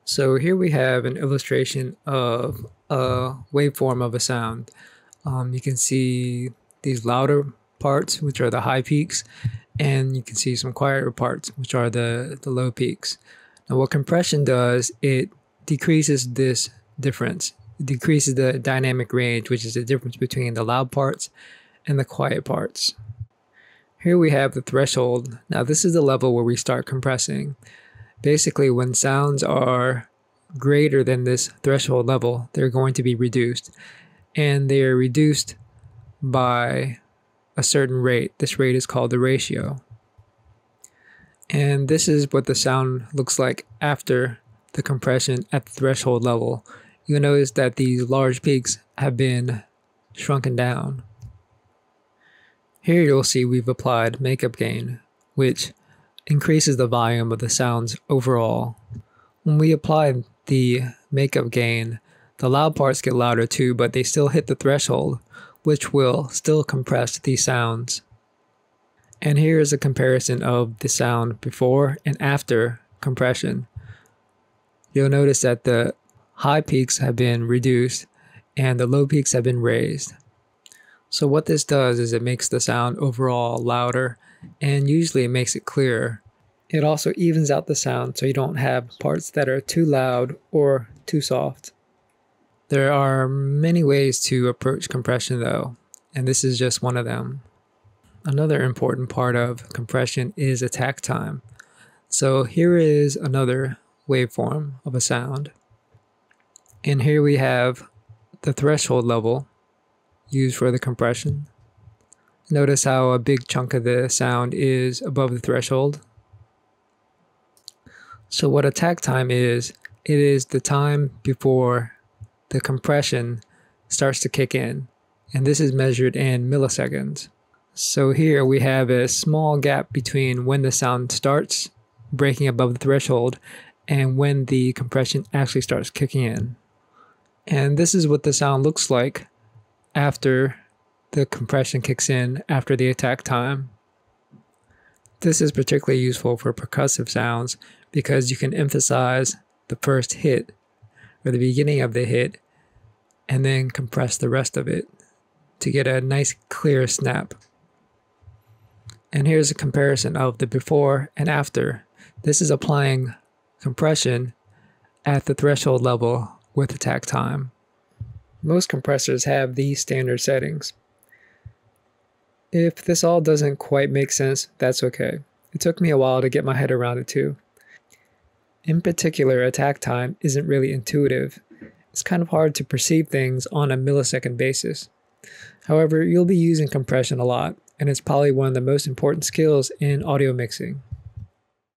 So here we have an illustration of a waveform of a sound. You can see these louder parts, which are the high peaks, and you can see some quieter parts, which are the low peaks. Now what compression does, it decreases this difference. It decreases the dynamic range, which is the difference between the loud parts and the quiet parts. Here we have the threshold. Now this is the level where we start compressing. Basically, when sounds are greater than this threshold level, they're going to be reduced. And they are reduced by a certain rate. This rate is called the ratio. And this is what the sound looks like after the compression at the threshold level. You'll notice that these large peaks have been shrunken down. Here you'll see we've applied makeup gain, which increases the volume of the sounds overall. When we apply the makeup gain, the loud parts get louder too, but they still hit the threshold, which will still compress these sounds. And here is a comparison of the sound before and after compression. You'll notice that the high peaks have been reduced and the low peaks have been raised. So what this does is it makes the sound overall louder, and usually it makes it clearer. It also evens out the sound so you don't have parts that are too loud or too soft. There are many ways to approach compression though, and this is just one of them. Another important part of compression is attack time. So here is another waveform of a sound. And here we have the threshold level used for the compression. Notice how a big chunk of the sound is above the threshold. So what attack time is, it is the time before the compression starts to kick in. And this is measured in milliseconds. So here we have a small gap between when the sound starts breaking above the threshold and when the compression actually starts kicking in. And this is what the sound looks like after the compression kicks in after the attack time. This is particularly useful for percussive sounds because you can emphasize the first hit or the beginning of the hit and then compress the rest of it to get a nice clear snap. And here's a comparison of the before and after. This is applying compression at the threshold level with attack time. Most compressors have these standard settings. If this all doesn't quite make sense, that's okay. It took me a while to get my head around it too. In particular, attack time isn't really intuitive. It's kind of hard to perceive things on a millisecond basis. However, you'll be using compression a lot, and it's probably one of the most important skills in audio mixing.